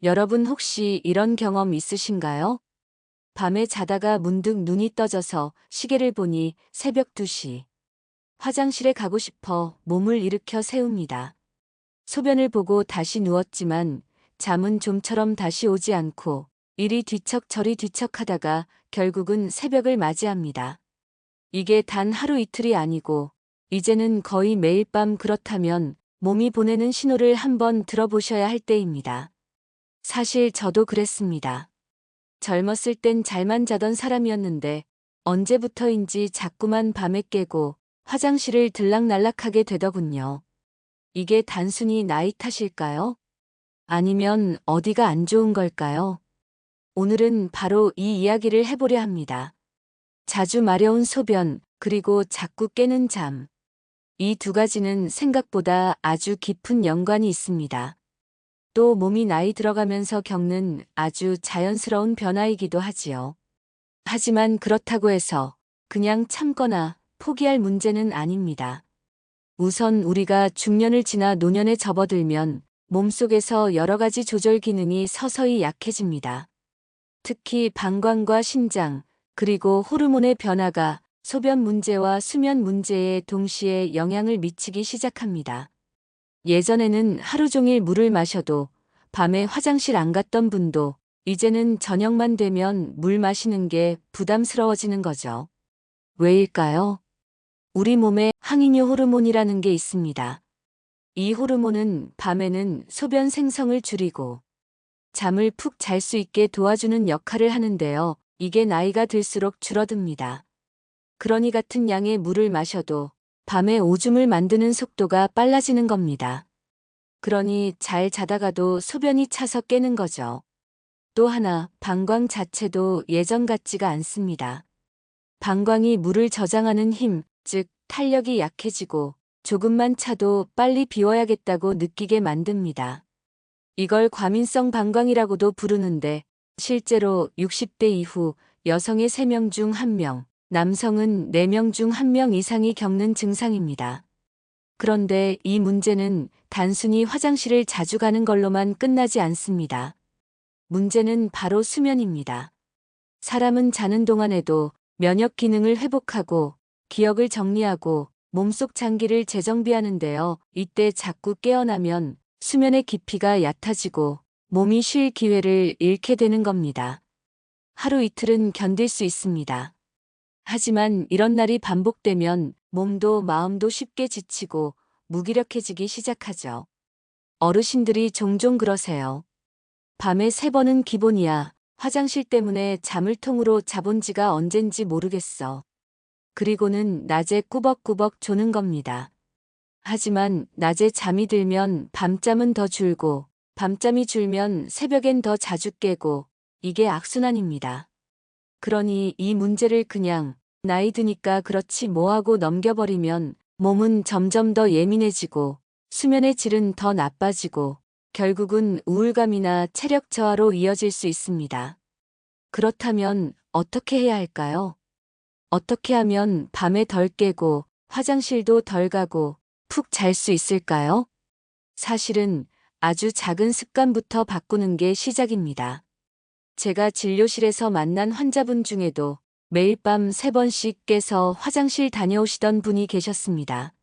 여러분 혹시 이런 경험 있으신가요? 밤에 자다가 문득 눈이 떠져서 시계를 보니 새벽 2시. 화장실에 가고 싶어 몸을 일으켜 세웁니다. 소변을 보고 다시 누웠지만 잠은 좀처럼 다시 오지 않고 이리 뒤척 저리 뒤척 하다가 결국은 새벽을 맞이합니다. 이게 단 하루 이틀이 아니고 이제는 거의 매일 밤. 그렇다면 몸이 보내는 신호를 한번 들어보셔야 할 때입니다. 사실 저도 그랬습니다. 젊었을 땐 잘만 자던 사람이었는데 언제부터인지 자꾸만 밤에 깨고 화장실을 들락날락하게 되더군요. 이게 단순히 나이 탓일까요? 아니면 어디가 안 좋은 걸까요? 오늘은 바로 이 이야기를 해보려 합니다. 자주 마려운 소변, 그리고 자꾸 깨는 잠. 이 두 가지는 생각보다 아주 깊은 연관이 있습니다. 또 몸이 나이 들어가면서 겪는 아주 자연스러운 변화이기도 하지요. 하지만 그렇다고 해서 그냥 참거나 포기할 문제는 아닙니다. 우선 우리가 중년을 지나 노년에 접어들면 몸속에서 여러 가지 조절 기능이 서서히 약해집니다. 특히 방광과 신장, 그리고 호르몬의 변화가 소변 문제와 수면 문제에 동시에 영향을 미치기 시작합니다. 예전에는 하루 종일 물을 마셔도 밤에 화장실 안 갔던 분도 이제는 저녁만 되면 물 마시는 게 부담스러워지는 거죠. 왜일까요? 우리 몸에 항이뇨 호르몬이라는 게 있습니다. 이 호르몬은 밤에는 소변 생성을 줄이고 잠을 푹 잘 수 있게 도와주는 역할을 하는데요. 이게 나이가 들수록 줄어듭니다. 그러니 같은 양의 물을 마셔도 밤에 오줌을 만드는 속도가 빨라지는 겁니다. 그러니 잘 자다가도 소변이 차서 깨는 거죠. 또 하나, 방광 자체도 예전 같지가 않습니다. 방광이 물을 저장하는 힘, 즉 탄력이 약해지고 조금만 차도 빨리 비워야겠다고 느끼게 만듭니다. 이걸 과민성 방광이라고도 부르는데 실제로 60대 이후 여성의 3명 중 1명, 남성은 4명 중 1명 이상이 겪는 증상입니다. 그런데 이 문제는 단순히 화장실을 자주 가는 걸로만 끝나지 않습니다. 문제는 바로 수면입니다. 사람은 자는 동안에도 면역 기능을 회복하고 기억을 정리하고 몸속 장기를 재정비하는데요. 이때 자꾸 깨어나면 수면의 깊이가 얕아지고 몸이 쉴 기회를 잃게 되는 겁니다. 하루 이틀은 견딜 수 있습니다. 하지만 이런 날이 반복되면 몸도 마음도 쉽게 지치고 무기력해지기 시작하죠. 어르신들이 종종 그러세요. 밤에 3번은 기본이야. 화장실 때문에 잠을 통으로 자본 지가 언젠지 모르겠어. 그리고는 낮에 꾸벅꾸벅 조는 겁니다. 하지만 낮에 잠이 들면 밤잠은 더 줄고 밤잠이 줄면 새벽엔 더 자주 깨고 이게 악순환입니다. 그러니 이 문제를 그냥 나이 드니까 그렇지 뭐하고 넘겨버리면 몸은 점점 더 예민해지고 수면의 질은 더 나빠지고 결국은 우울감이나 체력 저하로 이어질 수 있습니다. 그렇다면 어떻게 해야 할까요? 어떻게 하면 밤에 덜 깨고 화장실도 덜 가고 푹 잘 수 있을까요? 사실은 아주 작은 습관부터 바꾸는 게 시작입니다. 제가 진료실에서 만난 환자분 중에도 매일 밤 3번씩 깨서 화장실 다녀오시던 분이 계셨습니다.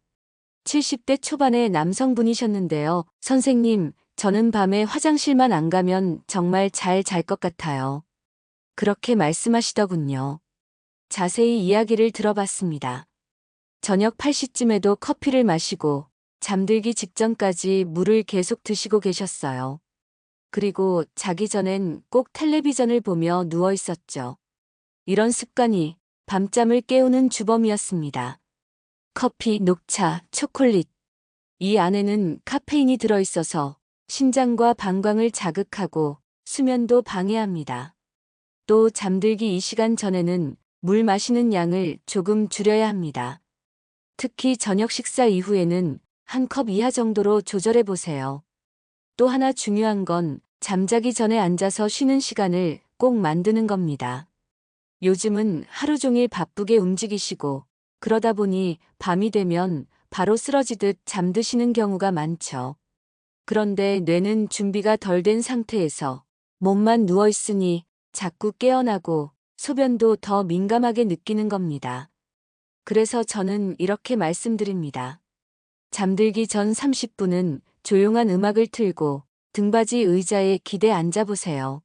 70대 초반의 남성분이셨는데요. 선생님, 저는 밤에 화장실만 안 가면 정말 잘 잘 것 같아요. 그렇게 말씀하시더군요. 자세히 이야기를 들어봤습니다. 저녁 8시쯤에도 커피를 마시고 잠들기 직전까지 물을 계속 드시고 계셨어요. 그리고 자기 전엔 꼭 텔레비전을 보며 누워 있었죠. 이런 습관이 밤잠을 깨우는 주범이었습니다. 커피, 녹차, 초콜릿. 이 안에는 카페인이 들어있어서 신장과 방광을 자극하고 수면도 방해합니다. 또 잠들기 2시간 전에는 물 마시는 양을 조금 줄여야 합니다. 특히 저녁 식사 이후에는 1컵 이하 정도로 조절해 보세요. 또 하나 중요한 건 잠자기 전에 앉아서 쉬는 시간을 꼭 만드는 겁니다. 요즘은 하루 종일 바쁘게 움직이시고 그러다 보니 밤이 되면 바로 쓰러지듯 잠드시는 경우가 많죠. 그런데 뇌는 준비가 덜 된 상태에서 몸만 누워 있으니 자꾸 깨어나고 소변도 더 민감하게 느끼는 겁니다. 그래서 저는 이렇게 말씀드립니다. 잠들기 전 30분은 조용한 음악을 틀고 등받이 의자에 기대 앉아보세요.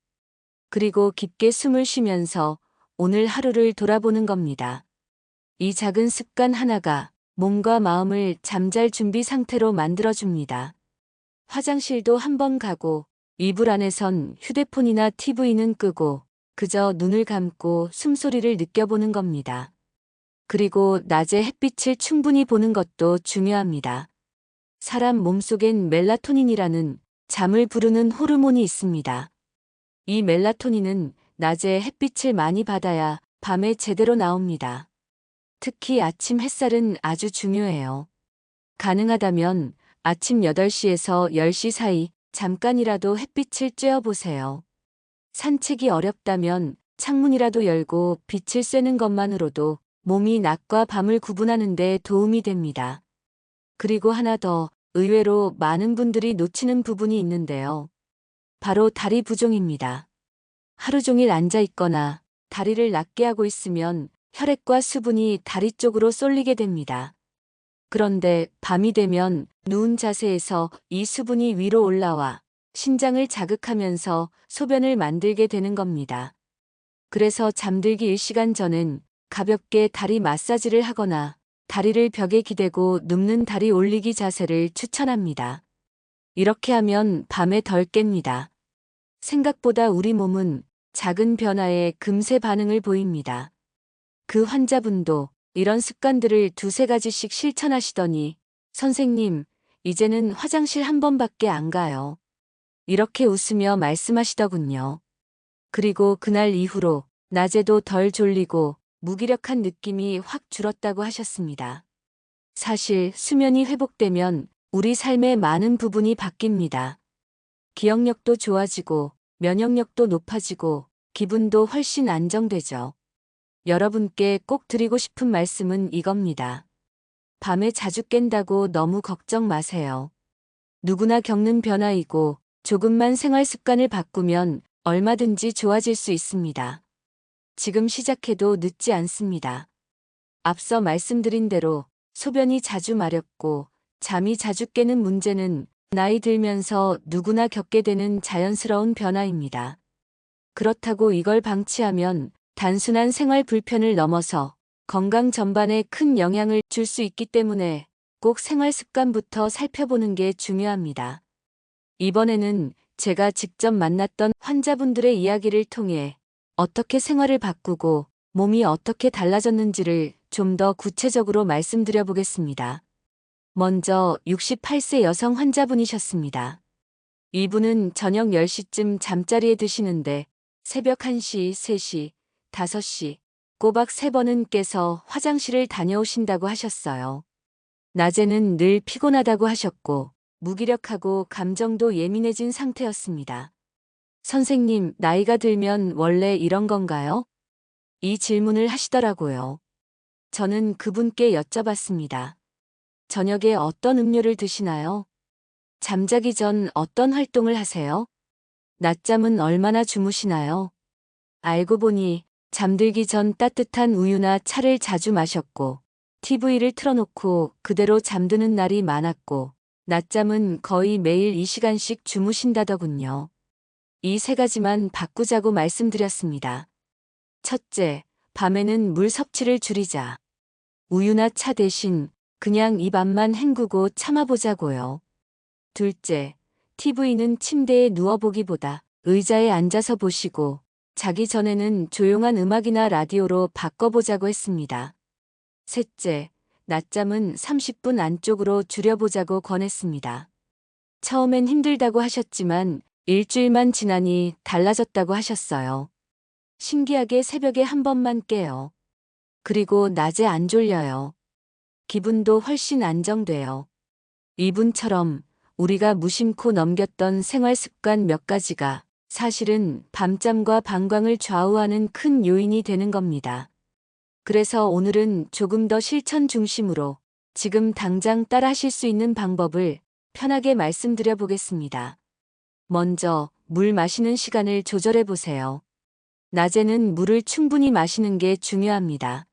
그리고 깊게 숨을 쉬면서 오늘 하루를 돌아보는 겁니다. 이 작은 습관 하나가 몸과 마음을 잠잘 준비 상태로 만들어줍니다. 화장실도 한번 가고 이불 안에선 휴대폰이나 TV는 끄고 그저 눈을 감고 숨소리를 느껴보는 겁니다. 그리고 낮에 햇빛을 충분히 보는 것도 중요합니다. 사람 몸속엔 멜라토닌이라는 잠을 부르는 호르몬이 있습니다. 이 멜라토닌은 낮에 햇빛을 많이 받아야 밤에 제대로 나옵니다. 특히 아침 햇살은 아주 중요해요. 가능하다면 아침 8시에서 10시 사이 잠깐이라도 햇빛을 쬐어보세요. 산책이 어렵다면 창문이라도 열고 빛을 쐬는 것만으로도 몸이 낮과 밤을 구분하는 데 도움이 됩니다. 그리고 하나 더, 의외로 많은 분들이 놓치는 부분이 있는데요. 바로 다리 부종입니다. 하루 종일 앉아 있거나 다리를 낮게 하고 있으면 혈액과 수분이 다리 쪽으로 쏠리게 됩니다. 그런데 밤이 되면 누운 자세에서 이 수분이 위로 올라와 신장을 자극하면서 소변을 만들게 되는 겁니다. 그래서 잠들기 1시간 전엔 가볍게 다리 마사지를 하거나 다리를 벽에 기대고 눕는 다리 올리기 자세를 추천합니다. 이렇게 하면 밤에 덜 깹니다. 생각보다 우리 몸은 작은 변화에 금세 반응을 보입니다. 그 환자분도 이런 습관들을 2~3가지씩 실천하시더니 선생님, 이제는 화장실 한 번밖에 안 가요. 이렇게 웃으며 말씀하시더군요. 그리고 그날 이후로 낮에도 덜 졸리고 무기력한 느낌이 확 줄었다고 하셨습니다. 사실 수면이 회복되면 우리 삶의 많은 부분이 바뀝니다. 기억력도 좋아지고 면역력도 높아지고 기분도 훨씬 안정되죠. 여러분께 꼭 드리고 싶은 말씀은 이겁니다. 밤에 자주 깬다고 너무 걱정 마세요. 누구나 겪는 변화이고 조금만 생활 습관을 바꾸면 얼마든지 좋아질 수 있습니다. 지금 시작해도 늦지 않습니다. 앞서 말씀드린 대로 소변이 자주 마렵고 잠이 자주 깨는 문제는 나이 들면서 누구나 겪게 되는 자연스러운 변화입니다. 그렇다고 이걸 방치하면 단순한 생활 불편을 넘어서 건강 전반에 큰 영향을 줄 수 있기 때문에 꼭 생활 습관부터 살펴보는 게 중요합니다. 이번에는 제가 직접 만났던 환자분들의 이야기를 통해 어떻게 생활을 바꾸고 몸이 어떻게 달라졌는지를 좀 더 구체적으로 말씀드려 보겠습니다. 먼저 68세 여성 환자분이셨습니다. 이분은 저녁 10시쯤 잠자리에 드시는데 새벽 1시, 3시, 5시 꼬박 3번은 깨서 화장실을 다녀오신다고 하셨어요. 낮에는 늘 피곤하다고 하셨고 무기력하고 감정도 예민해진 상태였습니다. 선생님, 나이가 들면 원래 이런 건가요? 이 질문을 하시더라고요. 저는 그분께 여쭤봤습니다. 저녁에 어떤 음료를 드시나요? 잠자기 전 어떤 활동을 하세요? 낮잠은 얼마나 주무시나요? 알고 보니 잠들기 전 따뜻한 우유나 차를 자주 마셨고 TV를 틀어놓고 그대로 잠드는 날이 많았고 낮잠은 거의 매일 2시간씩 주무신다더군요. 이 3가지만 바꾸자고 말씀드렸습니다. 첫째, 밤에는 물 섭취를 줄이자. 우유나 차 대신 그냥 입 앞만 헹구고 참아보자고요. 둘째, TV는 침대에 누워보기보다 의자에 앉아서 보시고 자기 전에는 조용한 음악이나 라디오로 바꿔보자고 했습니다. 셋째, 낮잠은 30분 안쪽으로 줄여보자고 권했습니다. 처음엔 힘들다고 하셨지만 일주일만 지나니 달라졌다고 하셨어요. 신기하게 새벽에 한 번만 깨요. 그리고 낮에 안 졸려요. 기분도 훨씬 안정돼요. 이분처럼 우리가 무심코 넘겼던 생활 습관 몇 가지가 사실은 밤잠과 방광을 좌우하는 큰 요인이 되는 겁니다. 그래서 오늘은 조금 더 실천 중심으로 지금 당장 따라 하실 수 있는 방법을 편하게 말씀드려 보겠습니다. 먼저 물 마시는 시간을 조절해 보세요. 낮에는 물을 충분히 마시는 게 중요합니다.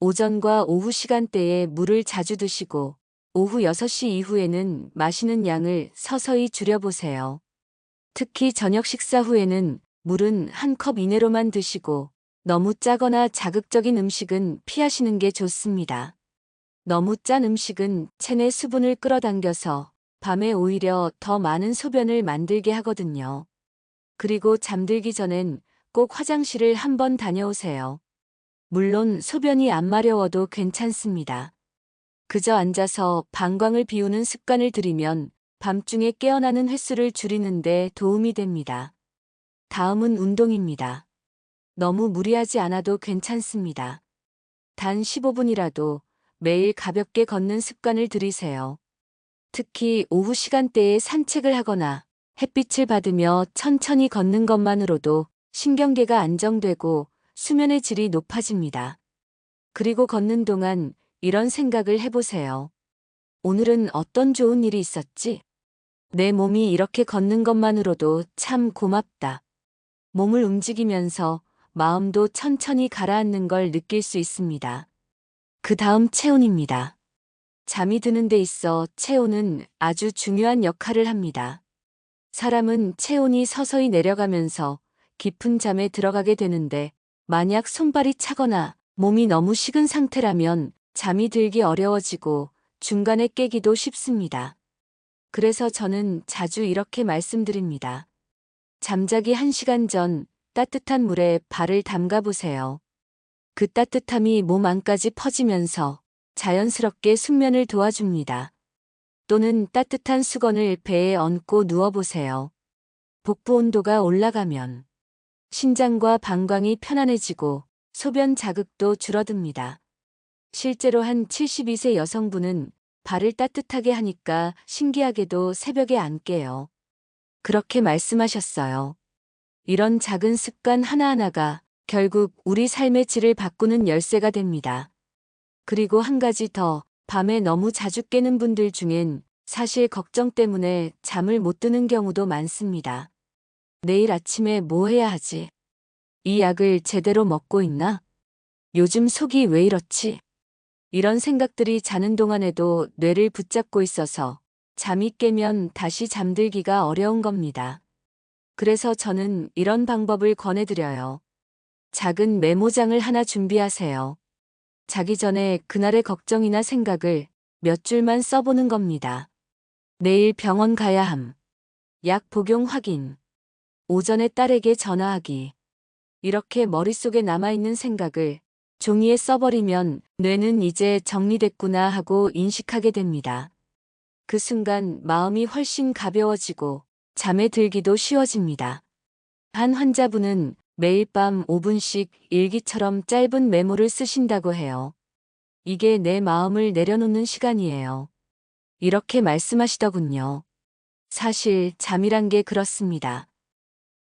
오전과 오후 시간대에 물을 자주 드시고 오후 6시 이후에는 마시는 양을 서서히 줄여보세요. 특히 저녁 식사 후에는 물은 1컵 이내로만 드시고 너무 짜거나 자극적인 음식은 피하시는 게 좋습니다. 너무 짠 음식은 체내 수분을 끌어당겨서 밤에 오히려 더 많은 소변을 만들게 하거든요. 그리고 잠들기 전엔 꼭 화장실을 한번 다녀오세요. 물론 소변이 안 마려워도 괜찮습니다. 그저 앉아서 방광을 비우는 습관을 들이면 밤중에 깨어나는 횟수를 줄이는 데 도움이 됩니다. 다음은 운동입니다. 너무 무리하지 않아도 괜찮습니다. 단 15분이라도 매일 가볍게 걷는 습관을 들이세요. 특히 오후 시간대에 산책을 하거나 햇빛을 받으며 천천히 걷는 것만으로도 신경계가 안정되고 수면의 질이 높아집니다. 그리고 걷는 동안 이런 생각을 해보세요. 오늘은 어떤 좋은 일이 있었지? 내 몸이 이렇게 걷는 것만으로도 참 고맙다. 몸을 움직이면서 마음도 천천히 가라앉는 걸 느낄 수 있습니다. 그 다음 체온입니다. 잠이 드는 데 있어 체온은 아주 중요한 역할을 합니다. 사람은 체온이 서서히 내려가면서 깊은 잠에 들어가게 되는데 만약 손발이 차거나 몸이 너무 식은 상태라면 잠이 들기 어려워지고 중간에 깨기도 쉽습니다. 그래서 저는 자주 이렇게 말씀드립니다. 잠자기 1시간 전 따뜻한 물에 발을 담가 보세요. 그 따뜻함이 몸 안까지 퍼지면서 자연스럽게 숙면을 도와줍니다. 또는 따뜻한 수건을 배에 얹고 누워보세요. 복부 온도가 올라가면 신장과 방광이 편안해지고 소변 자극도 줄어듭니다. 실제로 한 72세 여성분은 발을 따뜻하게 하니까 신기하게도 새벽에 안 깨요. 그렇게 말씀하셨어요. 이런 작은 습관 하나하나가 결국 우리 삶의 질을 바꾸는 열쇠가 됩니다. 그리고 한 가지 더, 밤에 너무 자주 깨는 분들 중엔 사실 걱정 때문에 잠을 못 드는 경우도 많습니다. 내일 아침에 뭐 해야 하지? 이 약을 제대로 먹고 있나? 요즘 속이 왜 이렇지? 이런 생각들이 자는 동안에도 뇌를 붙잡고 있어서 잠이 깨면 다시 잠들기가 어려운 겁니다. 그래서 저는 이런 방법을 권해드려요. 작은 메모장을 하나 준비하세요. 자기 전에 그날의 걱정이나 생각을 몇 줄만 써보는 겁니다. 내일 병원 가야 함. 약 복용 확인. 오전에 딸에게 전화하기. 이렇게 머릿속에 남아있는 생각을 종이에 써버리면 뇌는 이제 정리됐구나 하고 인식하게 됩니다. 그 순간 마음이 훨씬 가벼워지고 잠에 들기도 쉬워집니다. 한 환자분은 매일 밤 5분씩 일기처럼 짧은 메모를 쓰신다고 해요. 이게 내 마음을 내려놓는 시간이에요. 이렇게 말씀하시더군요. 사실 잠이란 게 그렇습니다.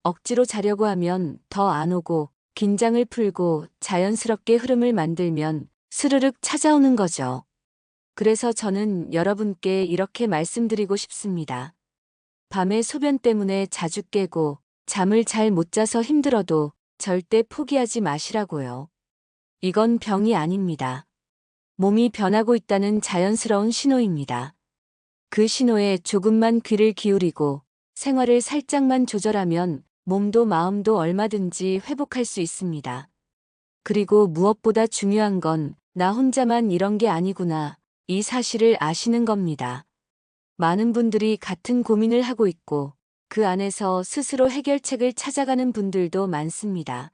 억지로 자려고 하면 더 안 오고 긴장을 풀고 자연스럽게 흐름을 만들면 스르륵 찾아오는 거죠. 그래서 저는 여러분께 이렇게 말씀드리고 싶습니다. 밤에 소변 때문에 자주 깨고 잠을 잘 못 자서 힘들어도 절대 포기하지 마시라고요. 이건 병이 아닙니다. 몸이 변하고 있다는 자연스러운 신호입니다. 그 신호에 조금만 귀를 기울이고 생활을 살짝만 조절하면 몸도 마음도 얼마든지 회복할 수 있습니다. 그리고 무엇보다 중요한 건 나 혼자만 이런 게 아니구나, 이 사실을 아시는 겁니다. 많은 분들이 같은 고민을 하고 있고 그 안에서 스스로 해결책을 찾아가는 분들도 많습니다.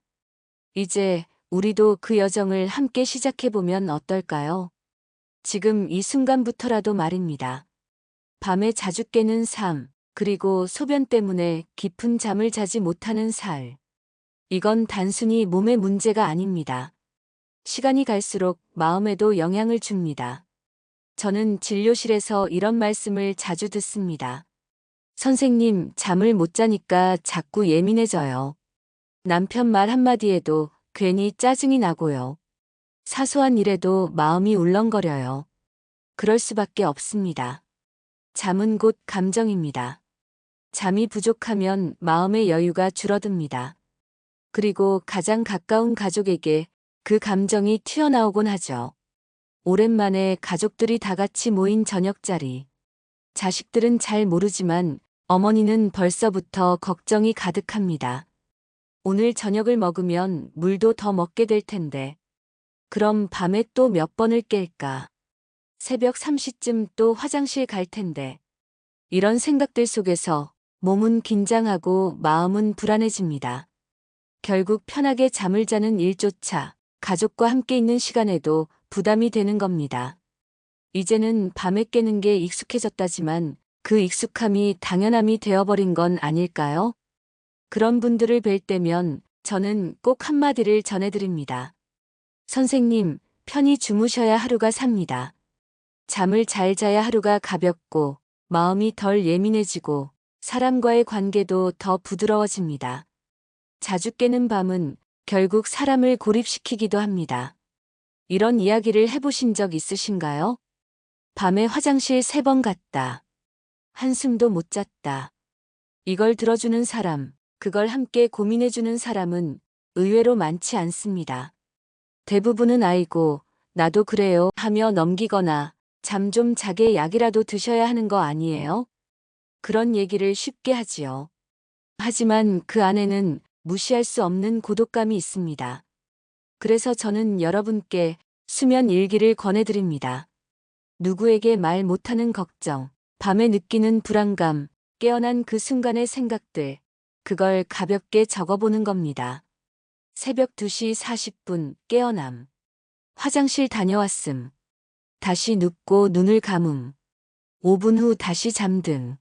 이제 우리도 그 여정을 함께 시작해보면 어떨까요? 지금 이 순간부터라도 말입니다. 밤에 자주 깨는 삶, 그리고 소변 때문에 깊은 잠을 자지 못하는 살. 이건 단순히 몸의 문제가 아닙니다. 시간이 갈수록 마음에도 영향을 줍니다. 저는 진료실에서 이런 말씀을 자주 듣습니다. 선생님, 잠을 못 자니까 자꾸 예민해져요. 남편 말 한마디에도 괜히 짜증이 나고요. 사소한 일에도 마음이 울렁거려요. 그럴 수밖에 없습니다. 잠은 곧 감정입니다. 잠이 부족하면 마음의 여유가 줄어듭니다. 그리고 가장 가까운 가족에게 그 감정이 튀어나오곤 하죠. 오랜만에 가족들이 다 같이 모인 저녁자리. 자식들은 잘 모르지만 어머니는 벌써부터 걱정이 가득합니다. 오늘 저녁을 먹으면 물도 더 먹게 될 텐데. 그럼 밤에 또 몇 번을 깰까? 새벽 3시쯤 또 화장실 갈 텐데. 이런 생각들 속에서 몸은 긴장하고 마음은 불안해집니다. 결국 편하게 잠을 자는 일조차 가족과 함께 있는 시간에도 부담이 되는 겁니다. 이제는 밤에 깨는 게 익숙해졌다지만 그 익숙함이 당연함이 되어버린 건 아닐까요? 그런 분들을 뵐 때면 저는 꼭 한마디를 전해드립니다. 선생님, 편히 주무셔야 하루가 삽니다. 잠을 잘 자야 하루가 가볍고 마음이 덜 예민해지고 사람과의 관계도 더 부드러워집니다. 자주 깨는 밤은 결국 사람을 고립시키기도 합니다. 이런 이야기를 해보신 적 있으신가요? 밤에 화장실 3번 갔다. 한숨도 못 잤다. 이걸 들어주는 사람, 그걸 함께 고민해주는 사람은 의외로 많지 않습니다. 대부분은 아이고, 나도 그래요 하며 넘기거나 잠 좀 자게 약이라도 드셔야 하는 거 아니에요? 그런 얘기를 쉽게 하지요. 하지만 그 안에는 무시할 수 없는 고독감이 있습니다. 그래서 저는 여러분께 수면 일기를 권해드립니다. 누구에게 말 못하는 걱정, 밤에 느끼는 불안감, 깨어난 그 순간의 생각들, 그걸 가볍게 적어보는 겁니다. 새벽 2시 40분 깨어남. 화장실 다녀왔음. 다시 눕고 눈을 감음. 5분 후 다시 잠듦.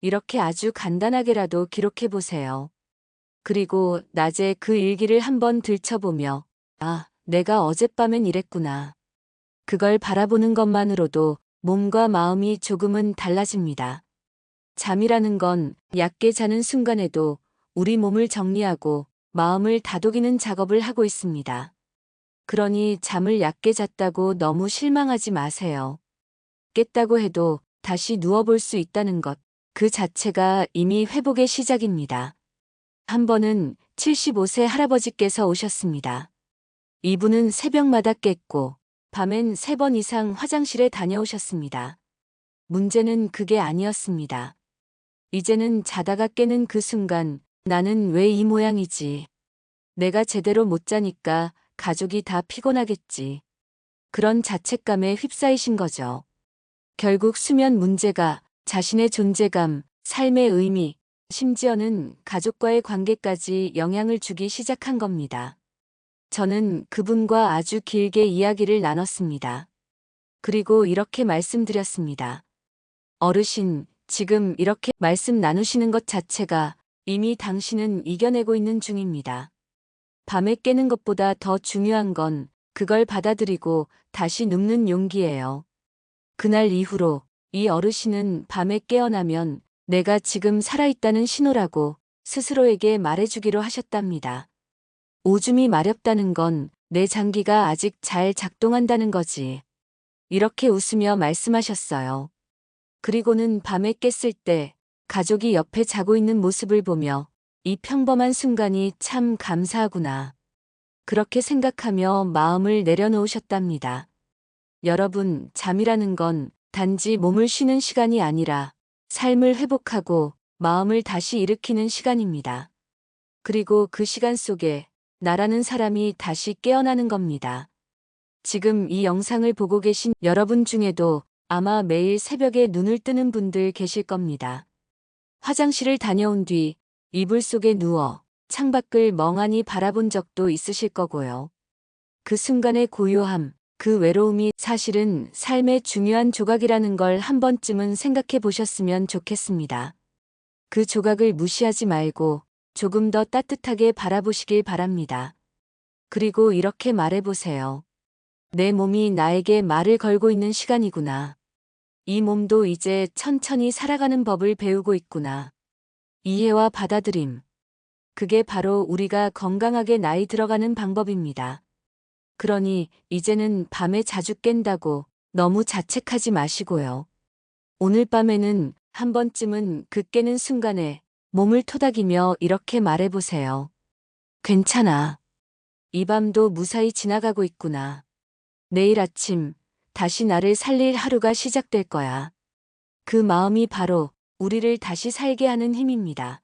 이렇게 아주 간단하게라도 기록해보세요. 그리고 낮에 그 일기를 한번 들춰보며 아, 내가 어젯밤엔 이랬구나. 그걸 바라보는 것만으로도 몸과 마음이 조금은 달라집니다. 잠이라는 건 얕게 자는 순간에도 우리 몸을 정리하고 마음을 다독이는 작업을 하고 있습니다. 그러니 잠을 얕게 잤다고 너무 실망하지 마세요. 깼다고 해도 다시 누워볼 수 있다는 것, 그 자체가 이미 회복의 시작입니다. 한 번은 75세 할아버지께서 오셨습니다. 이분은 새벽마다 깼고 밤엔 3번 이상 화장실에 다녀오셨습니다. 문제는 그게 아니었습니다. 이제는 자다가 깨는 그 순간 나는 왜 이 모양이지? 내가 제대로 못 자니까 가족이 다 피곤하겠지. 그런 자책감에 휩싸이신 거죠. 결국 수면 문제가 자신의 존재감, 삶의 의미, 심지어는 가족과의 관계까지 영향을 주기 시작한 겁니다. 저는 그분과 아주 길게 이야기를 나눴습니다. 그리고 이렇게 말씀드렸습니다. 어르신, 지금 이렇게 말씀 나누시는 것 자체가 이미 당신은 이겨내고 있는 중입니다. 밤에 깨는 것보다 더 중요한 건 그걸 받아들이고 다시 눕는 용기예요. 그날 이후로 이 어르신은 밤에 깨어나면 내가 지금 살아있다는 신호라고 스스로에게 말해주기로 하셨답니다. 오줌이 마렵다는 건 내 장기가 아직 잘 작동한다는 거지. 이렇게 웃으며 말씀하셨어요. 그리고는 밤에 깼을 때 가족이 옆에 자고 있는 모습을 보며 이 평범한 순간이 참 감사하구나. 그렇게 생각하며 마음을 내려놓으셨답니다. 여러분, 잠이라는 건 단지 몸을 쉬는 시간이 아니라 삶을 회복하고 마음을 다시 일으키는 시간입니다. 그리고 그 시간 속에 나라는 사람이 다시 깨어나는 겁니다. 지금 이 영상을 보고 계신 여러분 중에도 아마 매일 새벽에 눈을 뜨는 분들 계실 겁니다. 화장실을 다녀온 뒤 이불 속에 누워 창밖을 멍하니 바라본 적도 있으실 거고요. 그 순간의 고요함, 그 외로움이 사실은 삶의 중요한 조각이라는 걸 한 번쯤은 생각해 보셨으면 좋겠습니다. 그 조각을 무시하지 말고 조금 더 따뜻하게 바라보시길 바랍니다. 그리고 이렇게 말해보세요. 내 몸이 나에게 말을 걸고 있는 시간이구나. 이 몸도 이제 천천히 살아가는 법을 배우고 있구나. 이해와 받아들임. 그게 바로 우리가 건강하게 나이 들어가는 방법입니다. 그러니 이제는 밤에 자주 깬다고 너무 자책하지 마시고요. 오늘 밤에는 한 번쯤은 그 깨는 순간에 몸을 토닥이며 이렇게 말해보세요. 괜찮아. 이 밤도 무사히 지나가고 있구나. 내일 아침 다시 나를 살릴 하루가 시작될 거야. 그 마음이 바로 우리를 다시 살게 하는 힘입니다.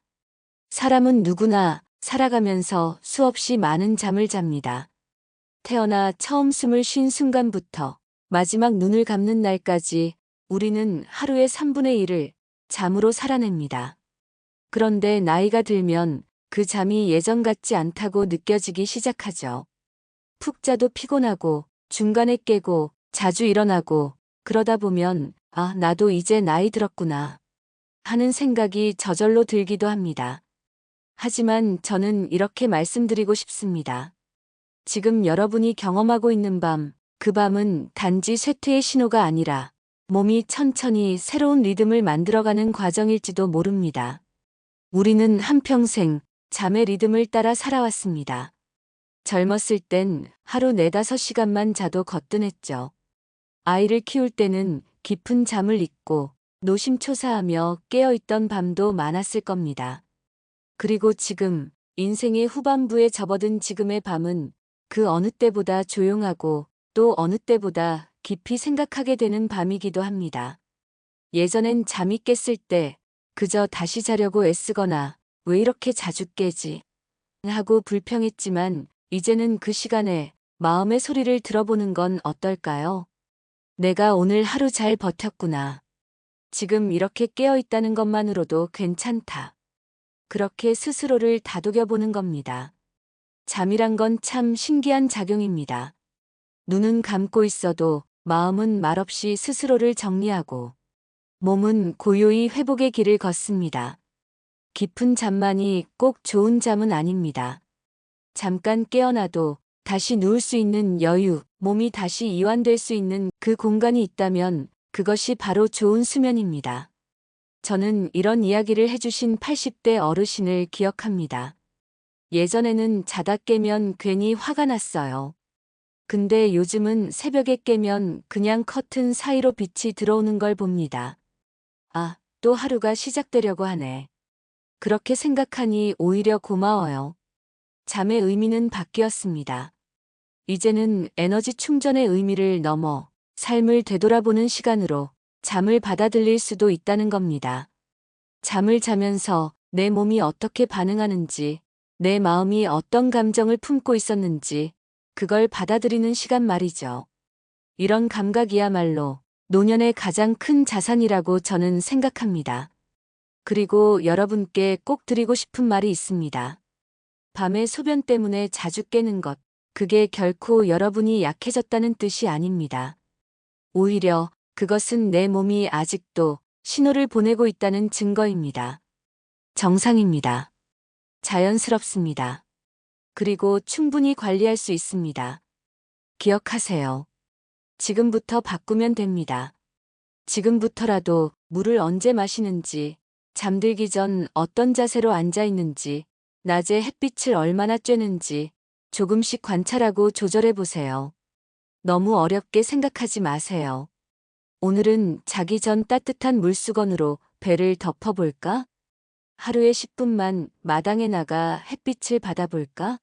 사람은 누구나 살아가면서 수없이 많은 잠을 잡니다. 태어나 처음 숨을 쉰 순간부터 마지막 눈을 감는 날까지 우리는 하루의 3분의 1을 잠으로 살아냅니다. 그런데 나이가 들면 그 잠이 예전 같지 않다고 느껴지기 시작하죠. 푹 자도 피곤하고 중간에 깨고 자주 일어나고 그러다 보면 아, 나도 이제 나이 들었구나 하는 생각이 저절로 들기도 합니다. 하지만 저는 이렇게 말씀드리고 싶습니다. 지금 여러분이 경험하고 있는 밤, 그 밤은 단지 쇠퇴의 신호가 아니라 몸이 천천히 새로운 리듬을 만들어가는 과정일지도 모릅니다. 우리는 한평생 잠의 리듬을 따라 살아왔습니다. 젊었을 땐 하루 4~5시간만 자도 거뜬했죠. 아이를 키울 때는 깊은 잠을 잊고 노심초사하며 깨어있던 밤도 많았을 겁니다. 그리고 지금 인생의 후반부에 접어든 지금의 밤은 그 어느 때보다 조용하고 또 어느 때보다 깊이 생각하게 되는 밤이기도 합니다. 예전엔 잠이 깼을 때 그저 다시 자려고 애쓰거나 왜 이렇게 자주 깨지 하고 불평했지만 이제는 그 시간에 마음의 소리를 들어보는 건 어떨까요? 내가 오늘 하루 잘 버텼구나. 지금 이렇게 깨어있다는 것만으로도 괜찮다. 그렇게 스스로를 다독여보는 겁니다. 잠이란 건 참 신기한 작용입니다. 눈은 감고 있어도 마음은 말없이 스스로를 정리하고 몸은 고요히 회복의 길을 걷습니다. 깊은 잠만이 꼭 좋은 잠은 아닙니다. 잠깐 깨어나도 다시 누울 수 있는 여유, 몸이 다시 이완될 수 있는 그 공간이 있다면 그것이 바로 좋은 수면입니다. 저는 이런 이야기를 해주신 80대 어르신을 기억합니다. 예전에는 자다 깨면 괜히 화가 났어요. 근데 요즘은 새벽에 깨면 그냥 커튼 사이로 빛이 들어오는 걸 봅니다. 아, 또 하루가 시작되려고 하네. 그렇게 생각하니 오히려 고마워요. 잠의 의미는 바뀌었습니다. 이제는 에너지 충전의 의미를 넘어 삶을 되돌아보는 시간으로 잠을 받아들일 수도 있다는 겁니다. 잠을 자면서 내 몸이 어떻게 반응하는지, 내 마음이 어떤 감정을 품고 있었는지, 그걸 받아들이는 시간 말이죠. 이런 감각이야말로 노년의 가장 큰 자산이라고 저는 생각합니다. 그리고 여러분께 꼭 드리고 싶은 말이 있습니다. 밤에 소변 때문에 자주 깨는 것, 그게 결코 여러분이 약해졌다는 뜻이 아닙니다. 오히려 그것은 내 몸이 아직도 신호를 보내고 있다는 증거입니다. 정상입니다. 자연스럽습니다. 그리고 충분히 관리할 수 있습니다. 기억하세요. 지금부터 바꾸면 됩니다. 지금부터라도 물을 언제 마시는지, 잠들기 전 어떤 자세로 앉아 있는지, 낮에 햇빛을 얼마나 쬐는지 조금씩 관찰하고 조절해 보세요. 너무 어렵게 생각하지 마세요. 오늘은 자기 전 따뜻한 물수건으로 배를 덮어볼까? 하루에 10분만 마당에 나가 햇빛을 받아볼까?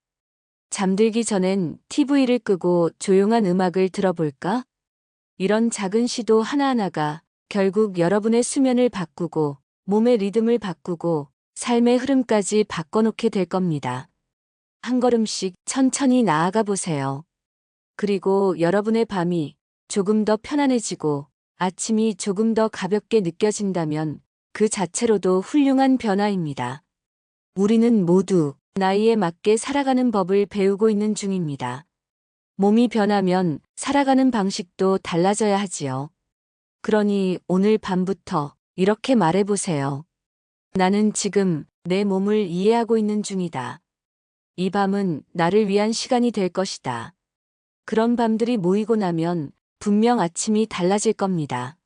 잠들기 전엔 TV를 끄고 조용한 음악을 들어볼까? 이런 작은 시도 하나하나가 결국 여러분의 수면을 바꾸고 몸의 리듬을 바꾸고 삶의 흐름까지 바꿔놓게 될 겁니다. 한 걸음씩 천천히 나아가 보세요. 그리고 여러분의 밤이 조금 더 편안해지고 아침이 조금 더 가볍게 느껴진다면 그 자체로도 훌륭한 변화입니다. 우리는 모두 나이에 맞게 살아가는 법을 배우고 있는 중입니다. 몸이 변하면 살아가는 방식도 달라져야 하지요. 그러니 오늘 밤부터 이렇게 말해보세요. 나는 지금 내 몸을 이해하고 있는 중이다. 이 밤은 나를 위한 시간이 될 것이다. 그런 밤들이 모이고 나면 분명 아침이 달라질 겁니다.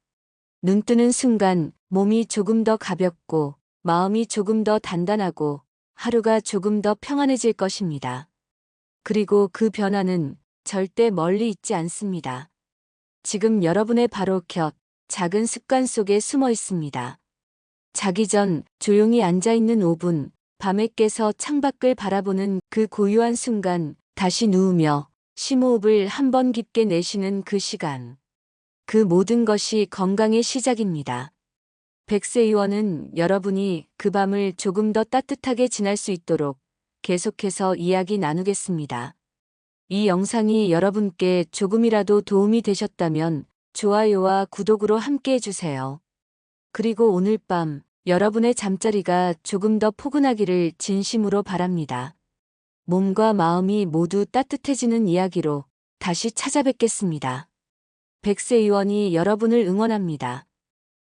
눈 뜨는 순간 몸이 조금 더 가볍고 마음이 조금 더 단단하고 하루가 조금 더 평안해질 것입니다. 그리고 그 변화는 절대 멀리 있지 않습니다. 지금 여러분의 바로 곁, 작은 습관 속에 숨어 있습니다. 자기 전 조용히 앉아 있는 5분, 밤에 깨서 창밖을 바라보는 그 고요한 순간, 다시 누우며 심호흡을 한 번 깊게 내쉬는 그 시간. 그 모든 것이 건강의 시작입니다. 백세 의원은 여러분이 그 밤을 조금 더 따뜻하게 지날 수 있도록 계속해서 이야기 나누겠습니다. 이 영상이 여러분께 조금이라도 도움이 되셨다면 좋아요와 구독으로 함께 해주세요. 그리고 오늘 밤 여러분의 잠자리가 조금 더 포근하기를 진심으로 바랍니다. 몸과 마음이 모두 따뜻해지는 이야기로 다시 찾아뵙겠습니다. 백세 의원이 여러분을 응원합니다.